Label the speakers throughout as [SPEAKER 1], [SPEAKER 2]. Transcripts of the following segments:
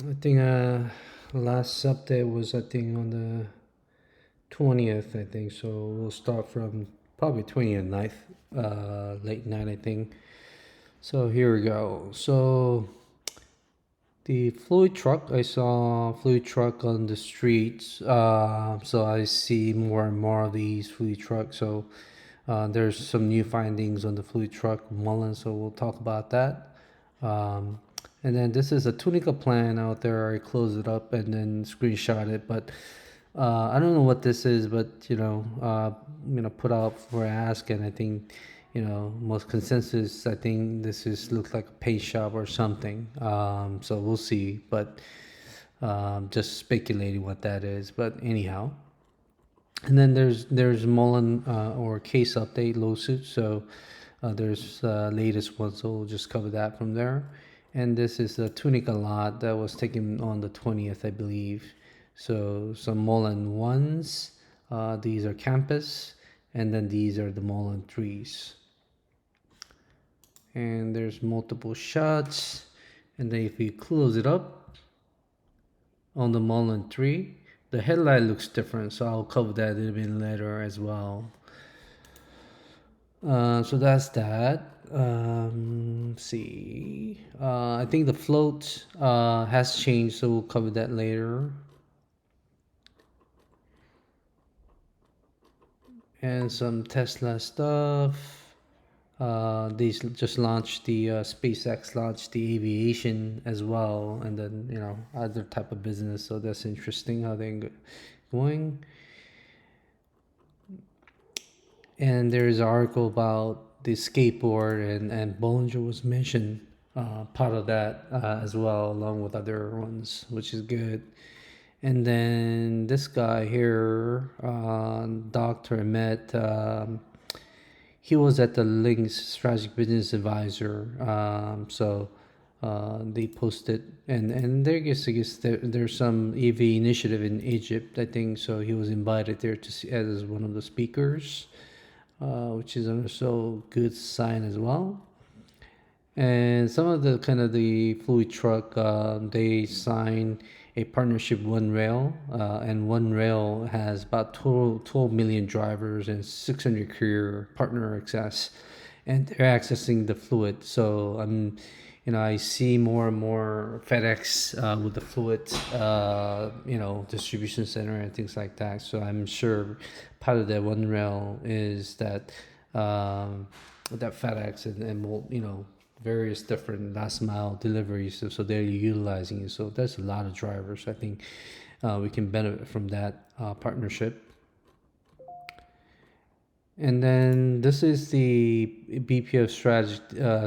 [SPEAKER 1] I think last update was I think on the 20th, I think. So we'll start from probably 20th ninth, late night, I think. So here we go. So the fluid truck, I saw fluid truck on the streets. So I see more and more of these fluid trucks. So there's some new findings on the fluid truck Mullen. So we'll talk about that. Um, and then this is a Tunica plan out there. I close it up and then screenshot it. But I don't know what this is, but put out for ask, and I think, most consensus. I think this is looks like a paint shop or something. So we'll see, but just speculating what that is. But anyhow, and then there's Mullen or case update lawsuit. So there's latest one, so we'll just cover that from there. And this is the Tunica lot that was taken on the 20th, I believe. So some Mullen ones. These are campus, and then these are the Mullen threes. And there's multiple shots. And then if you close it up on the Mullen 3, the headlight looks different, so I'll cover that a little bit later as well. So that's that. See. I think the float has changed, so we'll cover that later. And some Tesla stuff. They just launched the SpaceX launched the aviation as well, and then other type of business. So that's interesting how they're going. And there's an article about the skateboard, and Bollinger was mentioned, part of that as well, along with other ones, which is good. And then this guy here, Dr. Ahmed, he was at the Links Strategic Business Advisor. They posted, and I guess there's some EV initiative in Egypt, I think. So he was invited there to see as one of the speakers, which is also good sign as well. And some of the kind of the fluid truck, they signed a partnership with One Rail, and One Rail has about 12 million drivers and 600 career partner access, and they're accessing the fluid. So I see more and more FedEx with the fluid, distribution center and things like that. So I'm sure part of that One Rail is that that FedEx and various different last mile deliveries. So they're utilizing it. So there's a lot of drivers. I think we can benefit from that partnership. And then this is the BPF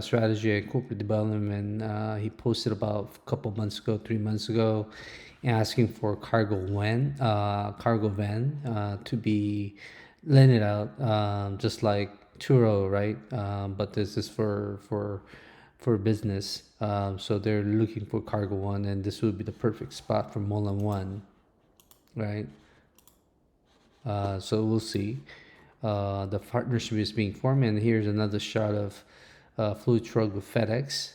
[SPEAKER 1] strategy and corporate development. He posted about a couple months ago, 3 months ago, asking for cargo van to be lended out, just like Turo, right? But this is for business. So they're looking for cargo one, and this would be the perfect spot for Mullen One, right? So we'll see. The partnership is being formed, and here's another shot of fluid truck with FedEx.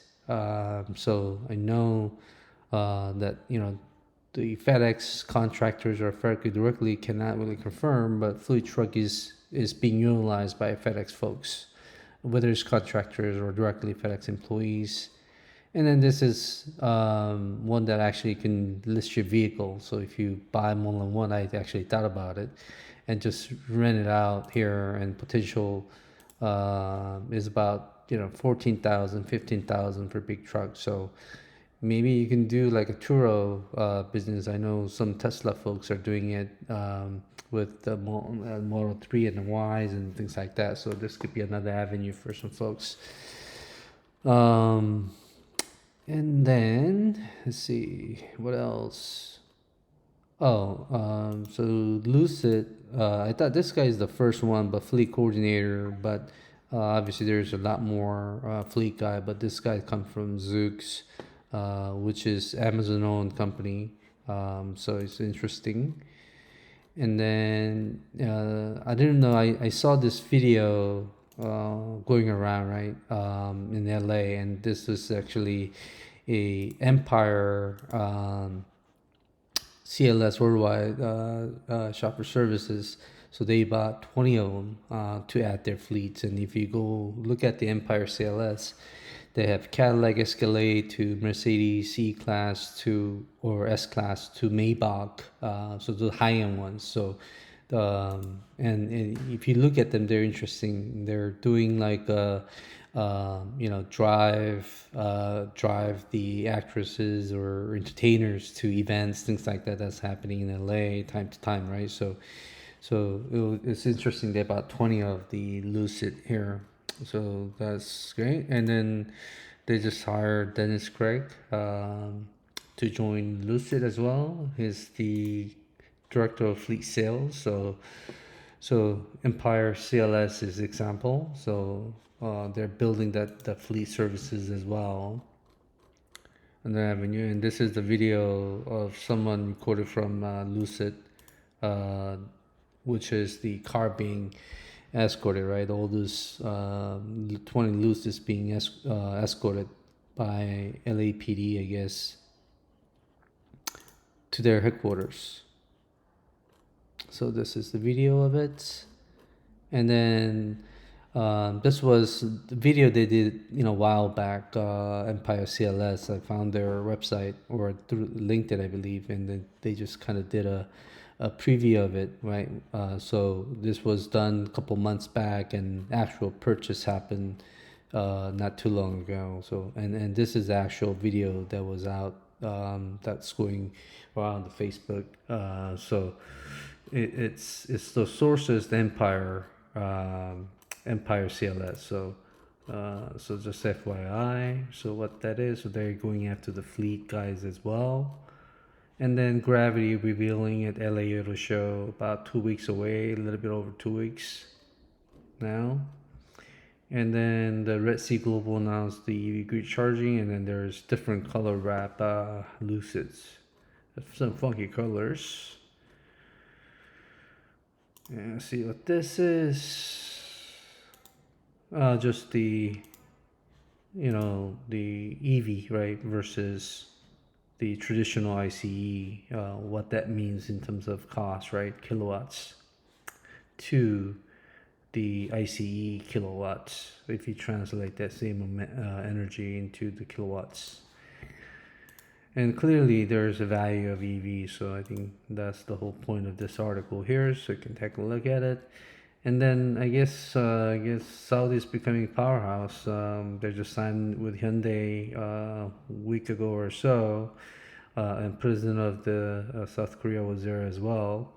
[SPEAKER 1] So I know that the FedEx contractors or FedEx directly cannot really confirm, but fluid truck is being utilized by FedEx folks, whether it's contractors or directly FedEx employees. And then this is one that actually can list your vehicle. So if you buy more than one, I actually thought about it, and just rent it out here. And potential is about 14,000, 15,000 for big trucks. So maybe you can do like a Turo business. I know some Tesla folks are doing it with the Model 3 and the Ys and things like that. So this could be another avenue for some folks. Um, and then let's see what else. Oh, so Lucid. I thought this guy is the first one, but fleet coordinator. But obviously, there's a lot more fleet guy. But this guy comes from Zoox, which is Amazon-owned company. So it's interesting. And then I didn't know. I saw this video going around, right, in LA, and this was actually a Empire CLS Worldwide Shopper Services. So they bought 20 of them to add their fleets. And if you go look at the Empire CLS, they have Cadillac Escalade to Mercedes E-Class to or S-Class to Maybach, so the high-end ones. So, and if you look at them, they're interesting. They're doing like drive the actresses or entertainers to events, things like that. That's happening in LA time to time, right? So it's interesting. They bought 20 of the Lucid here, so that's great. And then they just hired Dennis Craig to join Lucid as well. He's the director of fleet sales. So Empire CLS is example. So they're building that fleet services as well. And then Avenue, and this is the video of someone recorded from Lucid, uh, which is the car being escorted, right? All this 20 Lucids being escorted by LAPD, I guess, to their headquarters. So this is the video of it. And then this was the video they did, a while back. Empire CLS. I found their website or through LinkedIn, I believe, and then they just kind of did a preview of it, right? So this was done a couple months back, and actual purchase happened not too long ago. So and this is the actual video that was out, that's going around the Facebook. So it's the sources, the Empire CLS. So just FYI. So what that is, so they're going after the fleet guys as well. And then Gravity revealing at LA Auto Show about 2 weeks away, a little bit over 2 weeks now. And then the Red Sea Global announced the EV grid charging, and then there's different color wrap Lucids, some funky colors. And let's see what this is. Just the EV, right, versus the traditional ICE, what that means in terms of cost, right, kilowatts, to the ICE kilowatts, if you translate that same energy into the kilowatts. And clearly there's a value of EV, so I think that's the whole point of this article here, so you can take a look at it. And then I guess Saudi is becoming a powerhouse. They just signed with Hyundai a week ago or so, and president of the South Korea was there as well.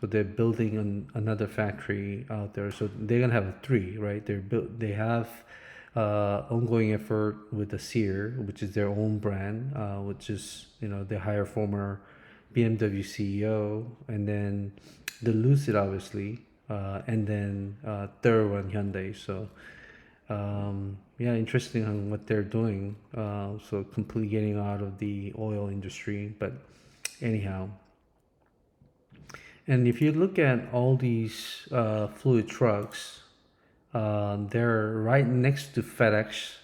[SPEAKER 1] So they're building another factory out there. So they're gonna have three, right? They have ongoing effort with the Seer, which is their own brand, which is they hire former BMW CEO, and then the Lucid, obviously, and then third one Hyundai. So yeah, interesting on what they're doing. So completely getting out of the oil industry, but anyhow. And if you look at all these fluid trucks, they're right next to FedEx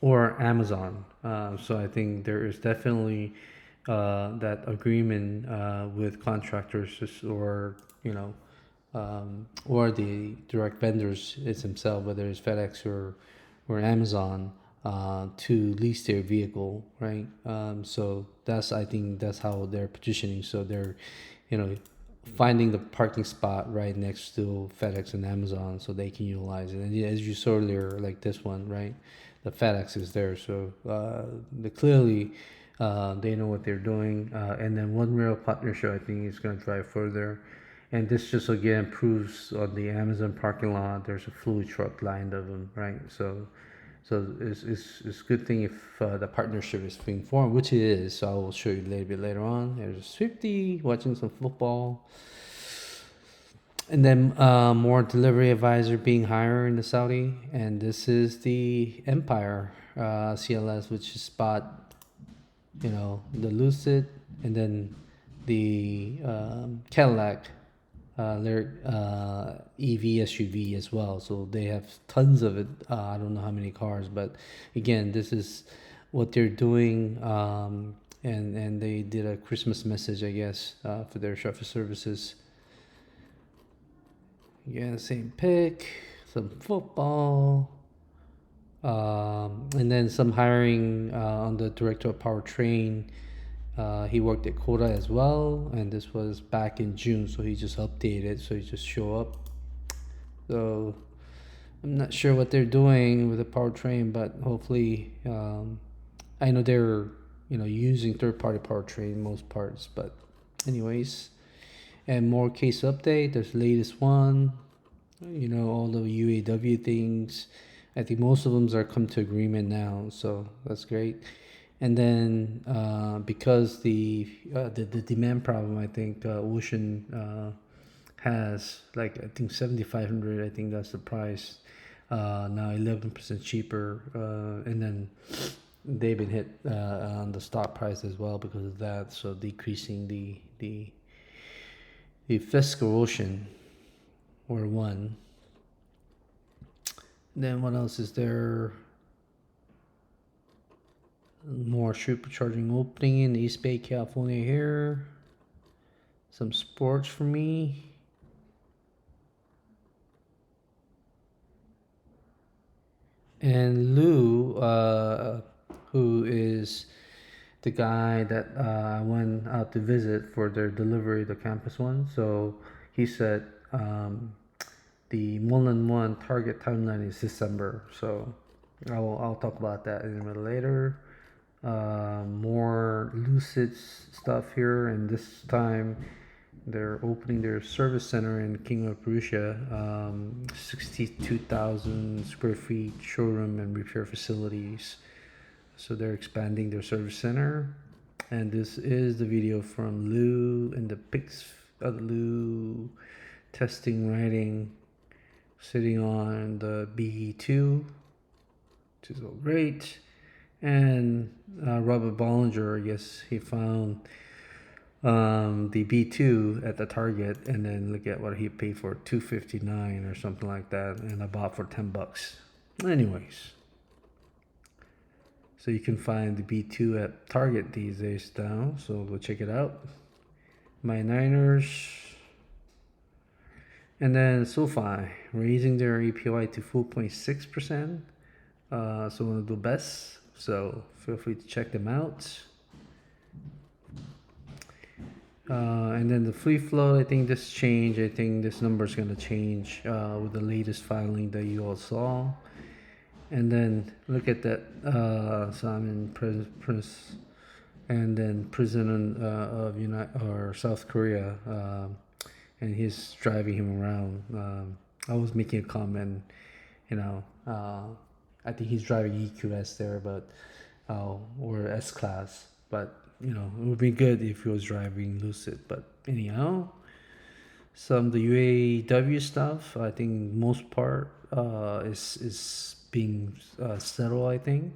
[SPEAKER 1] or Amazon. So I think there is definitely that agreement with contractors, or the direct vendors it's themselves, whether it's FedEx or Amazon, to lease their vehicle, right? So I think that's how they're positioning. So they're, finding the parking spot right next to FedEx and Amazon so they can utilize it. And yeah, as you saw earlier, like this one, right? The FedEx is there, so they clearly they know what they're doing. And then One Rail partnership, I think, is going to drive further. And this just again proves on the Amazon parking lot, there's a fluid truck lined of them, right? So it's a good thing if the partnership is being formed, which it is. So I will show you a little bit later on. There's Swifty watching some football. And then more delivery advisor being hired in the Saudi. And this is the Empire CLS, which is bought, the Lucid, and then the Cadillac EV SUV as well. So they have tons of it. I don't know how many cars, but again, this is what they're doing, and they did a Christmas message, I guess, for their chauffeur services. Yeah, same pick, some football, and then some hiring on the director of powertrain. He worked at Koda as well, and this was back in June, so he just updated, so he just show up. So I'm not sure what they're doing with the powertrain, but hopefully, I know they're using third-party powertrain most parts, but anyways, and more case update. There's the latest one. All the UAW things. I think most of them are come to agreement now, so that's great. And then because the demand problem, I think Ocean has like I think 7,500. I think that's the price. Now 11% cheaper, and then they've been hit on the stock price as well because of that. So decreasing the fiscal Ocean or one. Then what else is there? More supercharging opening in East Bay, California here. Some sports for me. And Lou, who is the guy that I went out to visit for their delivery, the campus one. So he said the Mullen 1 target timeline is December. So I'll talk about that in a minute later. More Lucid stuff here, and this time they're opening their service center in King of Prussia, 62,000 square feet showroom and repair facilities. So they're expanding their service center. And this is the video from Lou and the pics of Lou testing riding, sitting on the BE2, which is all great. And Robert Bollinger, I guess he found the B2 at the Target, and then look at what he paid for, $259 or something like that, and I bought for $10. Anyways, so you can find the B2 at Target these days now, so go check it out. My Niners. And then SoFi raising their APY to 4.6%. So one of the best. So feel free to check them out. And then the free float, I think this changed. I think this number is going to change with the latest filing that you all saw. And then look at that. So I'm in Prince, and then President of South Korea, and he's driving him around. I was making a comment, I think he's driving EQS there, but or S class, but it would be good if he was driving Lucid. But anyhow, some of the UAW stuff, I think most part is being settled, I think.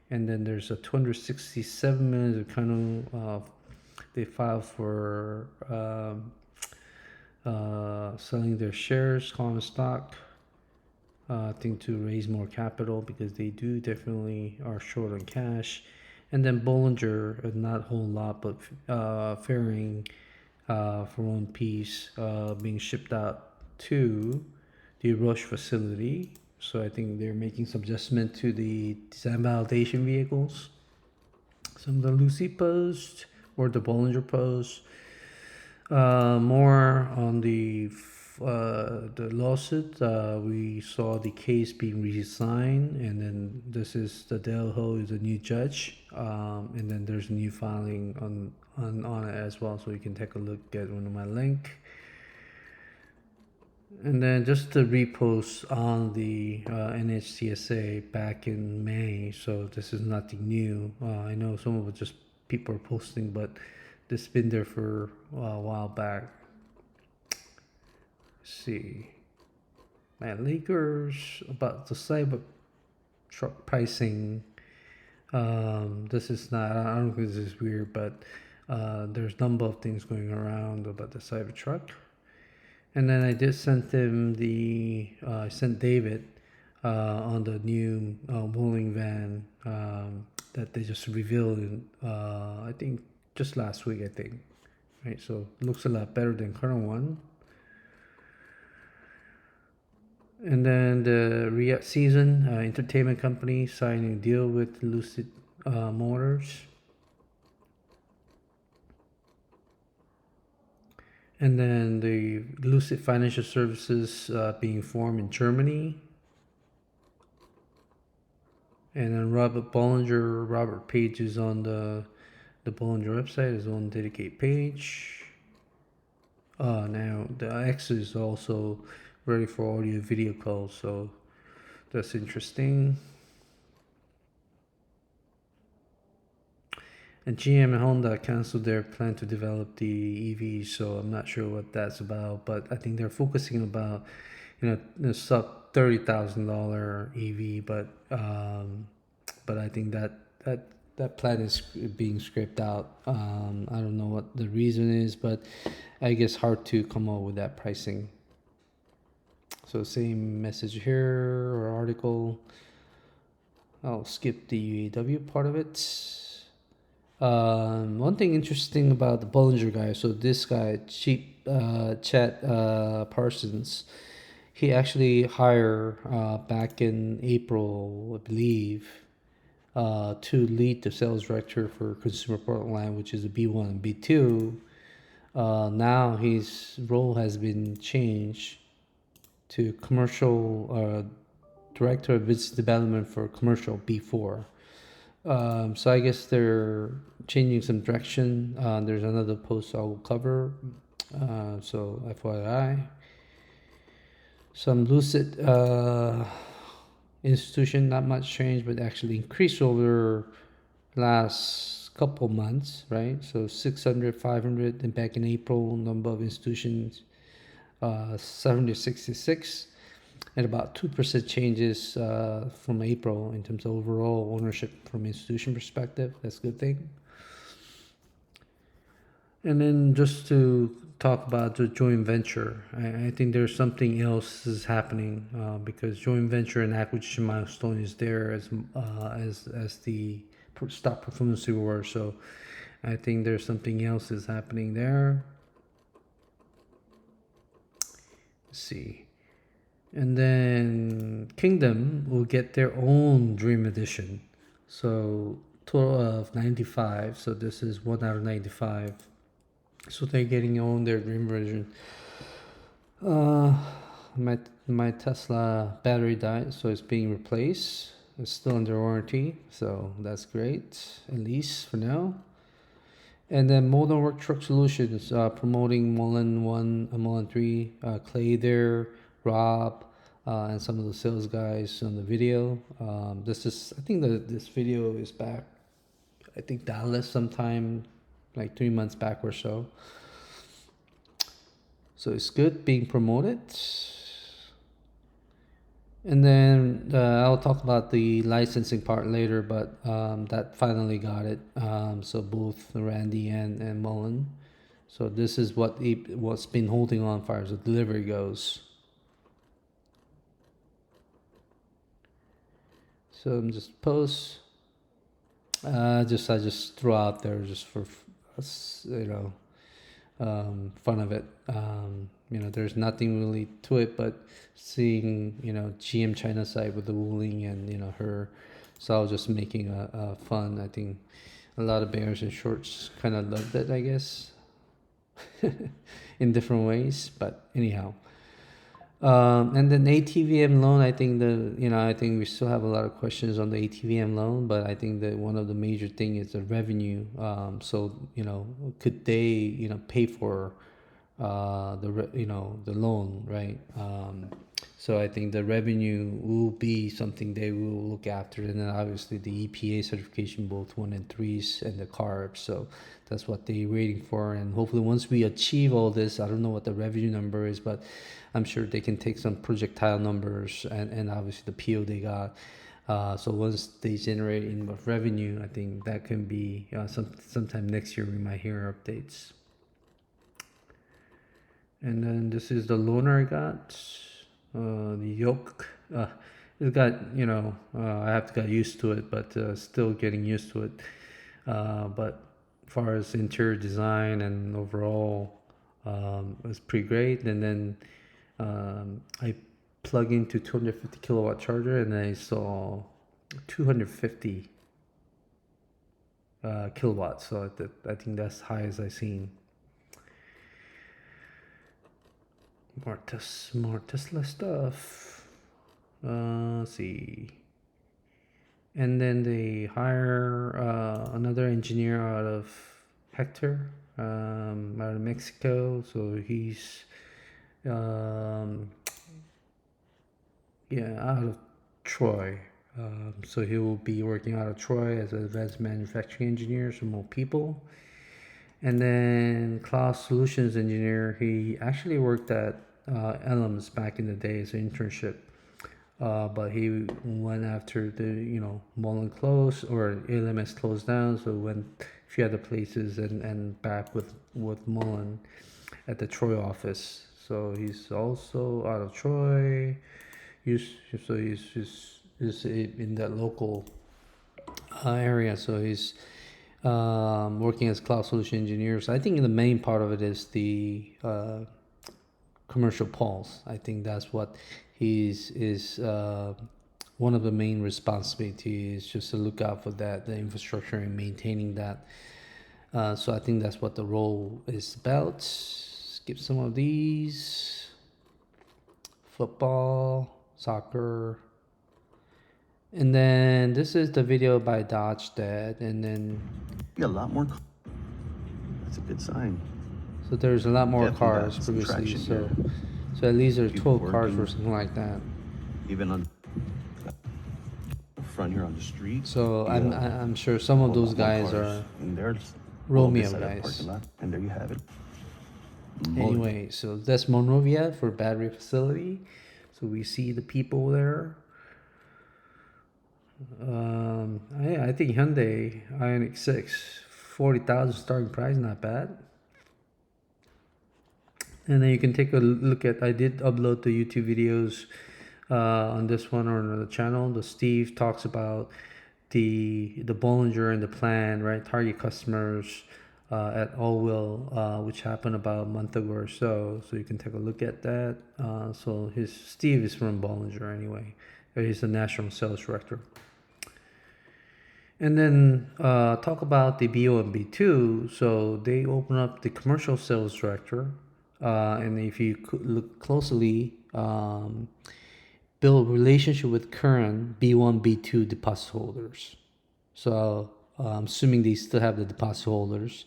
[SPEAKER 1] And then there's a 267 million kind of they filed for selling their shares, common stock. I think to raise more capital because they do definitely are short on cash. And then Bollinger, not a whole lot, but fairing for one piece being shipped out to the Rush facility. So I think they're making some adjustment to the design validation vehicles. Some of the Lucy post or the Bollinger post. More on the lawsuit. We saw the case being reassigned, and then this is the Dale Ho is a new judge, and then there's a new filing on it as well, so you can take a look at one of my link. And then just the repost on the NHTSA back in May, so this is nothing new. I know some of it just people are posting, but this has been there for a while back. Let's see, man, Lakers about the cyber truck pricing. This is not. I don't think this is weird, but there's a number of things going around about the Cybertruck. And then I did send him I sent David on the new Wuling van that they just revealed in, I think just last week, I think. Right, so looks a lot better than current one. And then the Riyadh Season Entertainment Company signing a deal with Lucid Motors. And then the Lucid Financial Services being formed in Germany. And then Robert Page is on the Bollinger website, his own dedicated page. Now the X is also ready for audio video calls, so that's interesting. And GM and Honda canceled their plan to develop the EV, so I'm not sure what that's about. But I think they're focusing about, the sub $30,000 EV. But I think that plan is being scraped out. I don't know what the reason is, but I guess hard to come up with that pricing. So same message here or article. I'll skip the UAW part of it. One thing interesting about the Bollinger guy, so this guy, Chet Parsons, he actually hired back in April, I believe, to lead the sales director for consumer product line, which is a B1 and B2. Now his role has been changed to commercial director of business development for commercial B4. So I guess they're changing some direction. There's another post I will cover. So FYI. Some Lucid institution, not much change, but actually increased over last couple months, right? So 600, 500, and back in April, number of institutions, 766. And about 2% changes from April in terms of overall ownership from institution perspective. That's a good thing. And then just to talk about the joint venture, I think there's something else is happening because joint venture and acquisition milestone is there as the stock performance reward. So I think there's something else is happening there. Let's see. And then Kingdom will get their own Dream Edition. So total of 95. So this is 1 out of 95. So they're getting their Dream version. My Tesla battery died, so it's being replaced. It's still under warranty, so that's great, at least for now. And then Modern Work Truck Solutions promoting Mullen 1 and Mullen 3. Clay there, Rob, and some of the sales guys on the video. I think this video is back, I think Dallas sometime like 3 months back or so. So it's good being promoted. And then I'll talk about the licensing part later, but that finally got it. So both Randy and Mullen. So this is what's been holding on far as the delivery goes. So I'm just post. I just throw out there just for fun of it. There's nothing really to it, but seeing GM China side with the Wuling and her, so I was just making a fun. I think a lot of bears and shorts kind of loved it, I guess, in different ways. But anyhow. And then ATVM loan, I think I think we still have a lot of questions on the ATVM loan, but I think that one of the major thing is the revenue. So could they pay for the loan, right? So I think the revenue will be something they will look after, and then obviously the EPA certification, both 1 and 3s, and the CARB. So that's what they're waiting for, and hopefully once we achieve all this, I don't know what the revenue number is, but I'm sure they can take some projectile numbers and obviously the PO they got. So once they generate enough revenue, I think that can be sometime next year we might hear updates. And then this is the loaner I got, the yoke. it got, I have to get used to it, but still getting used to it. But as far as interior design and overall, it was pretty great. And then I plug into 250 kilowatt charger, and I saw 250 kilowatts. So I think that's high as I've seen. More Tesla stuff. Let's see. And then they hire another engineer out of Hector, out of Mexico. So he's, out of Troy. So he will be working out of Troy as an advanced manufacturing engineer, so more people. And then cloud solutions engineer, he actually worked at Elms back in the day as an internship. But he went after the, Mullen closed or ALMS closed down, so went a few other places and back with Mullen at the Troy office. So he's also out of Troy. So he's in that local area. So he's working as cloud solution engineer. So I think the main part of it is the commercial pulse. I think that's what is one of the main responsibilities, just to look out for that, the infrastructure and maintaining that. So I think that's what the role is about. Skip some of these. Football, soccer. And then this is the video by Dodge Dad. And then
[SPEAKER 2] a lot more. That's a good sign.
[SPEAKER 1] So there's a lot more
[SPEAKER 2] Definitely
[SPEAKER 1] cars previously.
[SPEAKER 2] here.
[SPEAKER 1] So at least there's
[SPEAKER 2] People
[SPEAKER 1] 12 cars or
[SPEAKER 2] working.
[SPEAKER 1] something like that.
[SPEAKER 2] Even on front here on the street.
[SPEAKER 1] So I'm sure some of those guys are
[SPEAKER 2] and there's
[SPEAKER 1] Romeo guys.
[SPEAKER 2] And there you have it.
[SPEAKER 1] Anyway, so that's Monrovia for battery facility. So we see the people there. I think Hyundai Ioniq 6, 40,000 starting price, not bad. And then you can take a look at, I did upload the YouTube videos on this one or another channel. The Steve talks about the Bollinger and the plan, right? Target customers at Allwill, which happened about a month ago or so. So you can take a look at that. So Steve is from Bollinger anyway. He's the national sales director. And then talk about the BO and B2. So they open up the commercial sales director. And if you look closely, build relationship with current B1, B2 deposit holders. So I'm assuming they still have the deposit holders.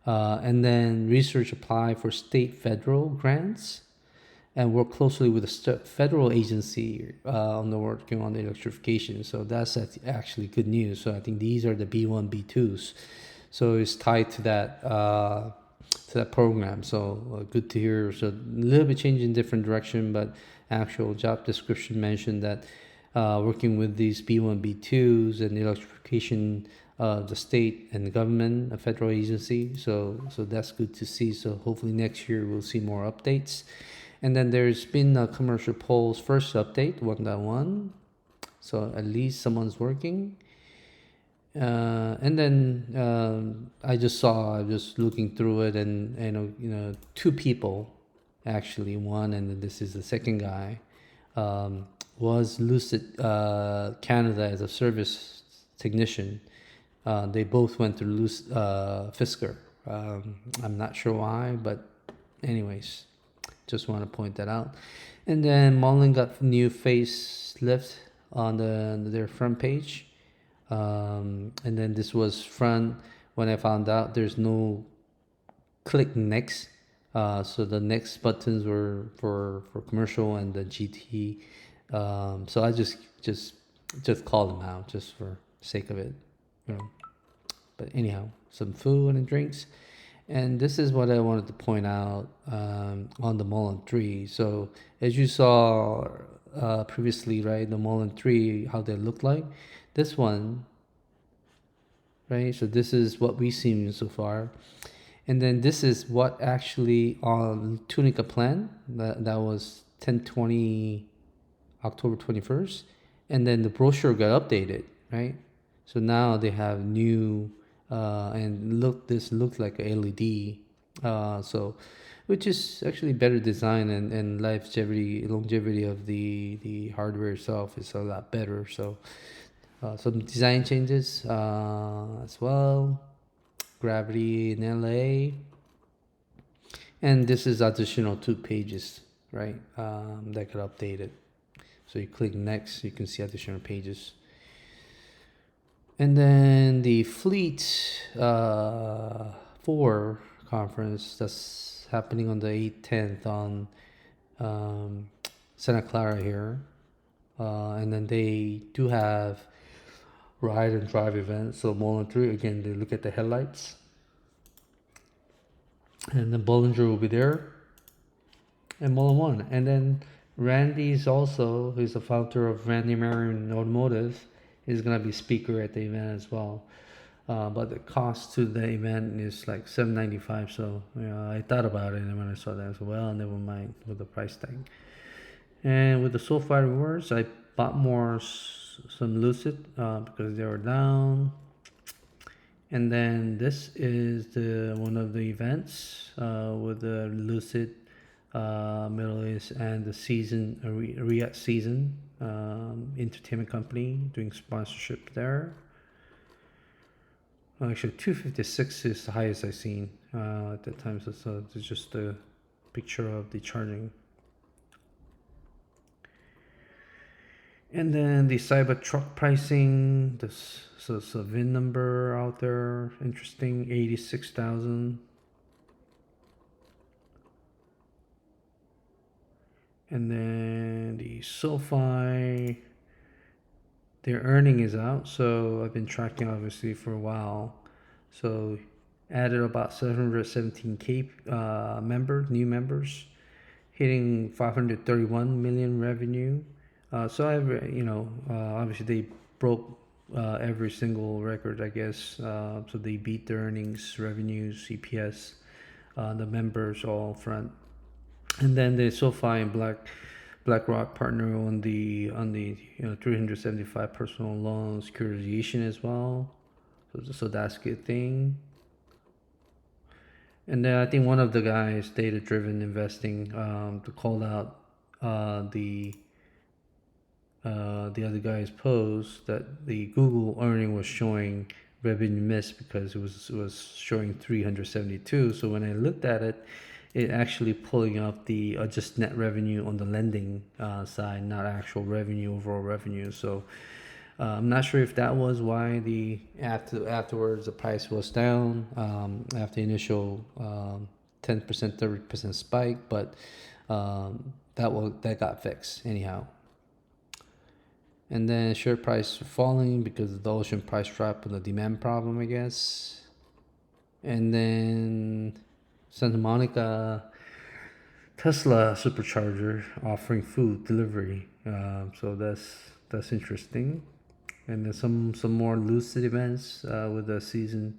[SPEAKER 1] And then research apply for state federal grants and work closely with the federal agency on the working on the electrification. So that's actually good news. So I think these are the B1, B2s. So it's tied to that program. So good to hear. So a little bit change in different direction, but actual job description mentioned that working with these B1, B2s and the electrification of the state and the government, a federal agency. So that's good to see. So hopefully next year we'll see more updates. And then there's been a commercial polls first update 1.1. So at least someone's working. And then I just looking through it, and two people, actually one, and this is the second guy, was Lucid Canada as a service technician. They both went through Fisker. I'm not sure why, but anyways, just want to point that out. And then Mullen got new facelift on their front page. And then this was front when I found out there's no click next. So the next buttons were for commercial and the GT. So I just called them out just for sake of it. But anyhow, some food and drinks. And this is what I wanted to point out on the Mullen 3. So as you saw previously, right, the Mullen 3, how they look like. This one, right, so this is what we've seen so far. And then this is what actually on Tunica plan, that was 10/20, October 21st. and then the brochure got updated, right? So now they have new, and this looks like a LED, so which is actually better design, and longevity of the hardware itself is a lot better. So some design changes as well. Gravity in LA, and this is additional 2 pages, right? That got updated. So you click next, you can see additional pages. And then the Fleet 4 conference that's happening on the 8th, 10th on um, Santa Clara here. And then they do have ride and drive events. So Mullen 3, again, they look at the headlights. And then Bollinger will be there. And Mullen 1. And then Randy's also, who's the founder of Randy Marion Automotive, is going to be speaker at the event as well. But the cost to the event is like $795. So I thought about it, and when I saw that, I said, well, never mind with the price tag. And with the SoFi rewards, I bought some Lucid because they were down. And then this is one of the events with the Lucid Middle East and the season Riyadh season entertainment company doing sponsorship there. Actually, 256 is the highest I've seen at that time. So it's just a picture of the charging. And then the Cybertruck pricing. So it's a VIN number out there. Interesting, 86,000. And then the SoFi, their earning is out. So I've been tracking obviously for a while. So added about 717K new members, hitting 531 million revenue. So obviously they broke every single record, I guess. So they beat the earnings, revenues, EPS, the members all front. And then the SoFi and BlackRock partner on the 375 personal loan securitization as well. So that's a good thing. And then I think one of the guys, Data Driven Investing, called out the other guy's post that the Google earning was showing revenue miss because it was showing 372. So when I looked at it, it actually pulling up the just net revenue on the lending side, not actual revenue, overall revenue. So I'm not sure if that was why afterwards the price was down after the initial 10%, 30% spike, but that got fixed anyhow. And then share price falling because of the ocean price drop and the demand problem, I guess. And then Santa Monica Tesla supercharger offering food delivery. So that's interesting. And then some more Lucid events with the season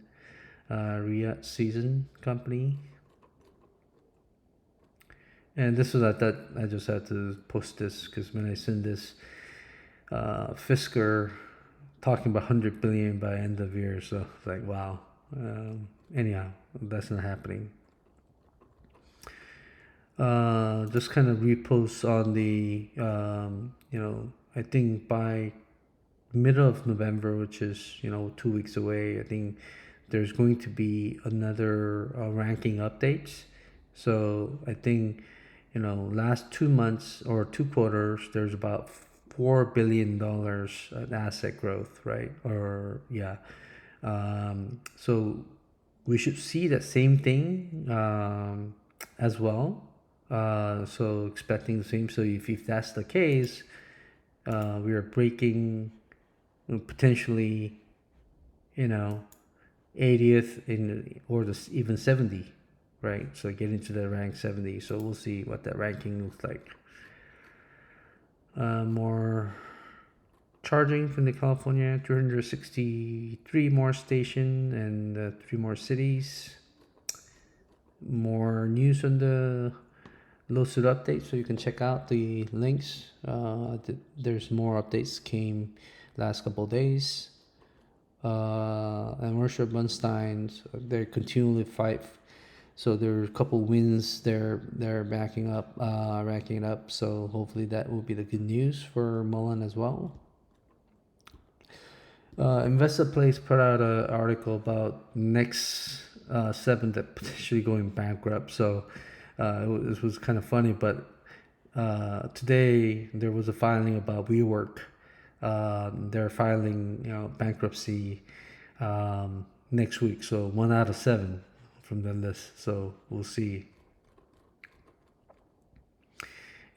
[SPEAKER 1] Riyadh season company. And this was I thought I just had to post this because when I send this, Fisker talking about 100 billion by end of year. So it's like wow. Anyhow, that's not happening. Just kind of repost on the I think by middle of November, which is 2 weeks away, I think there's going to be another ranking updates. So I think last 2 months or 2 quarters, there's about $4 billion in asset growth, right? Or yeah, so we should see that same thing as well. So expecting the same. So if that's the case, we are breaking potentially 80th or even 70, right? So get into the rank 70. So we'll see what that ranking looks like. More charging from the California, 263 more station and 3 more cities. More news on the Lucid update, so you can check out the links. There's more updates came last couple of days. And Marsha Bunstein, they continually fight. So there are a couple wins. They're backing up, racking it up. So hopefully that will be the good news for Mullen as well. Investor Place put out an article about next seven that potentially going bankrupt. So it was kind of funny, but today there was a filing about WeWork. They're filing, bankruptcy next week. So 1 out of 7 from the list. So we'll see.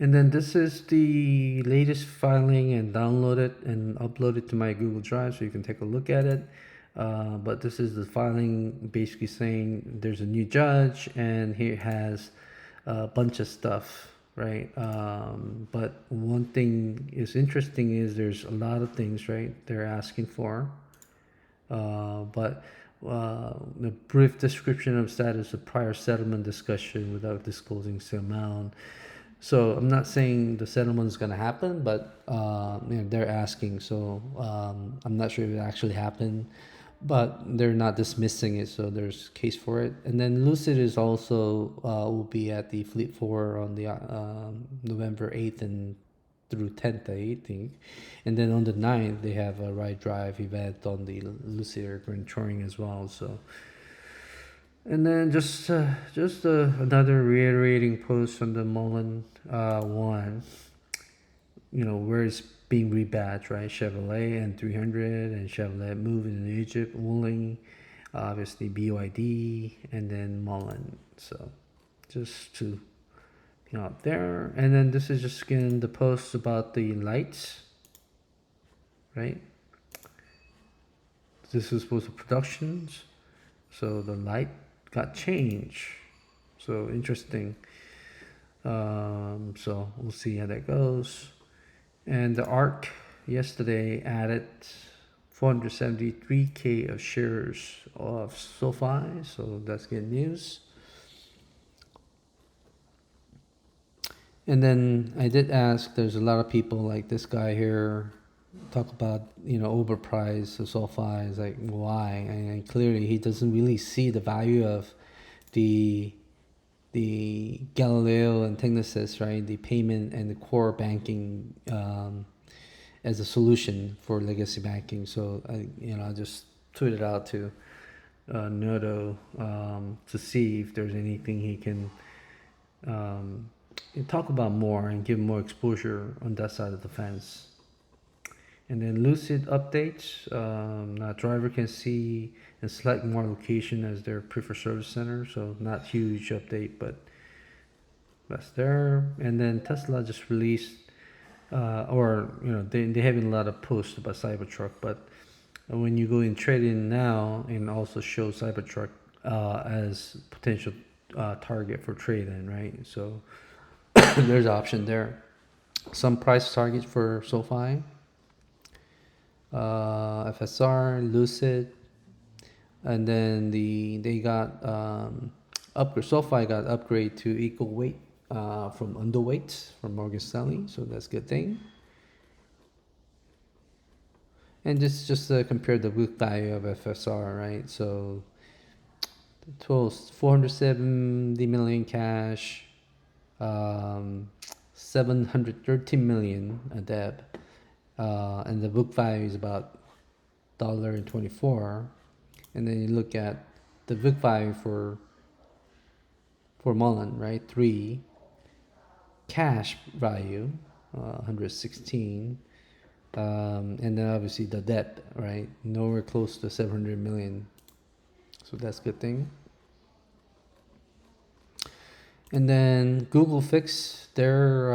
[SPEAKER 1] And then this is the latest filing, and download it and upload it to my Google Drive so you can take a look at it. But this is the filing basically saying there's a new judge and he has a bunch of stuff, right? But one thing is interesting is there's a lot of things, right, they're asking for. But the brief description of status of prior settlement discussion without disclosing the amount. So I'm not saying the settlement is going to happen, but they're asking. So I'm not sure if it actually happened, but they're not dismissing it. So there's case for it. And then Lucid is also will be at the Fleet 4 on the November 8th and through 10th, I think. And then on the 9th, they have a ride drive event on the Lucid Grand Touring as well. So. And then just another reiterating post on the Mullen one, where it's being rebadged, right? Chevrolet and 300 and Chevrolet moving in Egypt, Wuling, obviously BYD, and then Mullen. So just to out there. And then this is just again the post about the lights, right? This is supposed to productions, so the light got changed. So interesting. So we'll see how that goes. And the ARC yesterday added 473K of shares of SoFi, so that's good news. And then I did ask, there's a lot of people like this guy here talk about, overpriced SoFi. Is like, why? And clearly he doesn't really see the value of the Galileo and Technisys, right? The payment and the core banking as a solution for legacy banking. So I just tweeted out to Noto to see if there's anything he can talk about more and give more exposure on that side of the fence. And then Lucid updates. Now driver can see and select more location as their preferred service center. So not huge update, but that's there. And then Tesla just released, they having a lot of posts about Cybertruck. But when you go in trade in now, and also show Cybertruck as potential target for trade in, right? So there's an option there. Some price targets for SoFi. FSR, Lucid, and then they got upgrade. SoFi got upgrade to equal weight from underweight from Morgan Stanley, so that's a good thing. And just compare the book value of FSR, right? So the total is 470 million cash, 713 million debt. And the book value is about $1.24, and then you look at the book value for Mullen, right? 3 cash value, 116, and then obviously the debt, right? Nowhere close to 700 million, so that's a good thing. And then Google fixed their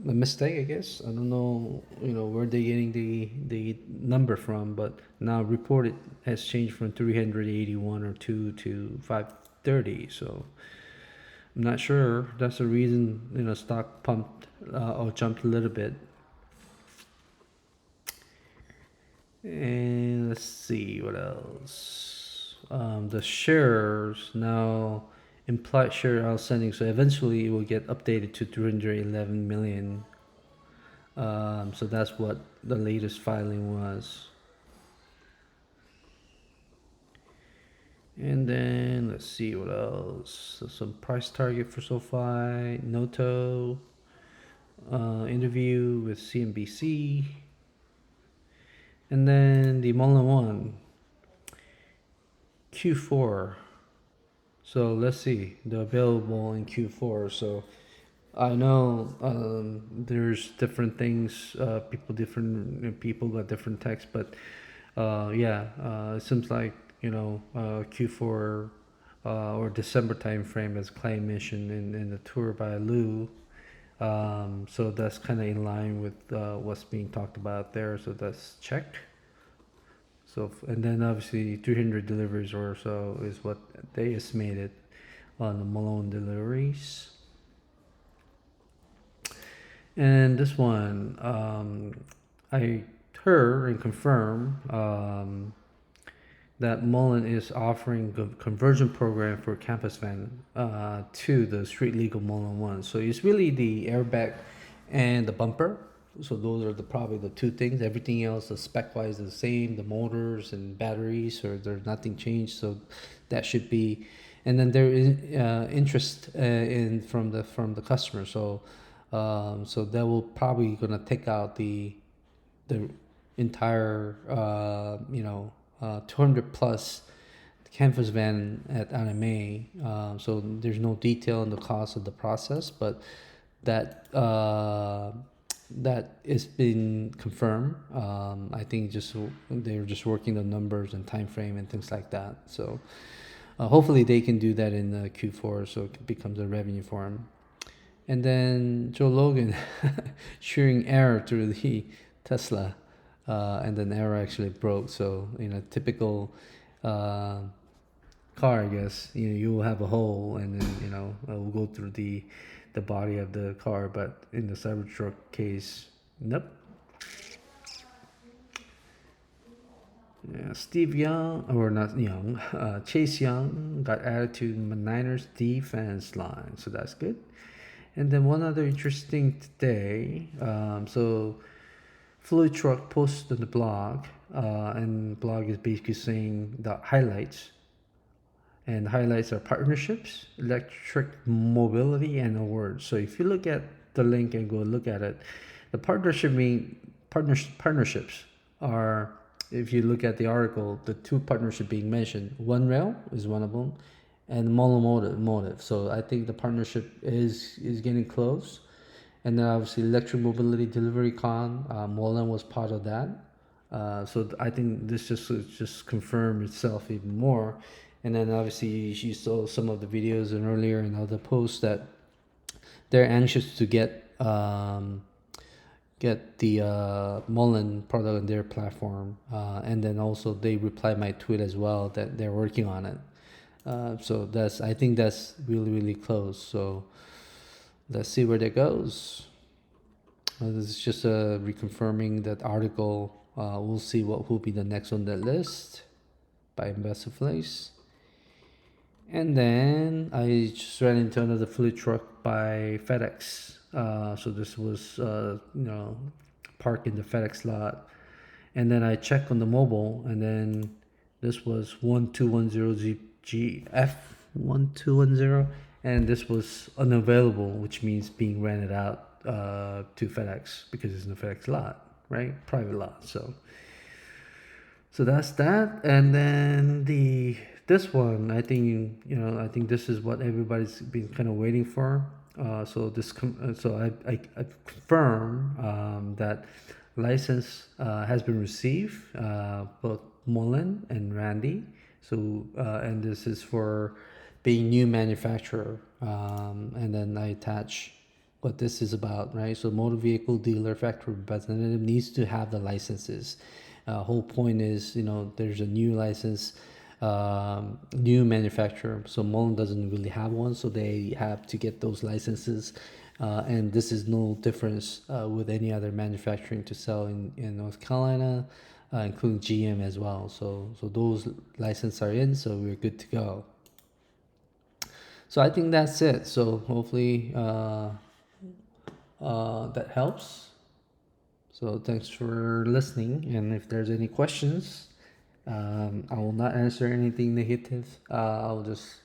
[SPEAKER 1] a mistake, I guess. I don't know, where they're getting the number from, but now reported has changed from 381 or 2 to 530. So I'm not sure. That's the reason stock pumped or jumped a little bit. And let's see what else. The shares now implied share outstanding. So eventually it will get updated to 211 million. So that's what the latest filing was. And then let's see what else. So some price target for SoFi, Noto, interview with CNBC, and then the Mullen one, Q4. So let's see, they're available in Q4. So I know there's different things. Different people got different texts, but it seems like Q4 or December timeframe as client mission in the tour by Lou. So that's kind of in line with what's being talked about there. So that's checked. So and then obviously 300 deliveries or so is what they estimated on the Malone deliveries. And this one, I heard and confirmed that Mullen is offering a conversion program for campus van to the street legal Mullen one. So it's really the airbag and the bumper. So those are probably the two things. Everything else, the spec wise, is the same. The motors and batteries, or there's nothing changed. So that should be. And then there is interest in from the customer. So so that will probably gonna take out the entire 200 plus canvas van at NMA. So there's no detail on the cost of the process, but that that is been confirmed. I think just they're just working the numbers and time frame and things like that. So hopefully they can do that in Q4, so it becomes a revenue for them. And then Joe Rogan sharing error through the Tesla, and then error actually broke. So typical car, I guess. You will have a hole, and then it will go through the body of the car. But in the Cybertruck case, nope. Yeah, Steve Young, or not Young, Chase Young got added to the Niners defense line, so that's good. And then one other interesting today, so Fluid Truck posted on the blog, and the blog is basically saying the highlights. And the highlights are partnerships, electric mobility, and awards. So if you look at the link and go look at it, the partnerships are, if you look at the article, the two partnerships being mentioned, OneRail is one of them, and Motive. So I think the partnership is getting close. And then obviously Electric Mobility Delivery Con, Mullen was part of that. So I think this just confirmed itself even more. And then obviously you saw some of the videos and earlier in other posts that they're anxious to get the Mullen product on their platform. And then also they replied my tweet as well that they're working on it. So I think that's really, really close. So let's see where that goes. This is just reconfirming that article. We'll see what will be the next on that list by Investor Place. And then I just ran into another fleet truck by FedEx. So this was parked in the FedEx lot. And then I checked on the mobile, and then this was 1210GF1210, and this was unavailable, which means being rented out to FedEx because it's in the FedEx lot, right? Private lot. So that's that. And then this one, I think this is what everybody's been kind of waiting for. So I confirm that license has been received, both Mullen and Randy. So and this is for being new manufacturer. And then I attach what this is about, right? So motor vehicle dealer factory representative needs to have the licenses. Whole point is, there's a new license, new manufacturer. So Mullen doesn't really have one, so they have to get those licenses. And this is no difference with any other manufacturing to sell in North Carolina, including GM as well. So those licenses are in, so we're good to go. So I think that's it. So hopefully that helps. So thanks for listening. And if there's any questions, I will not answer anything negative. I'll just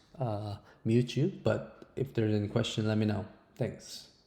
[SPEAKER 1] mute you. But if there's any question, let me know. Thanks.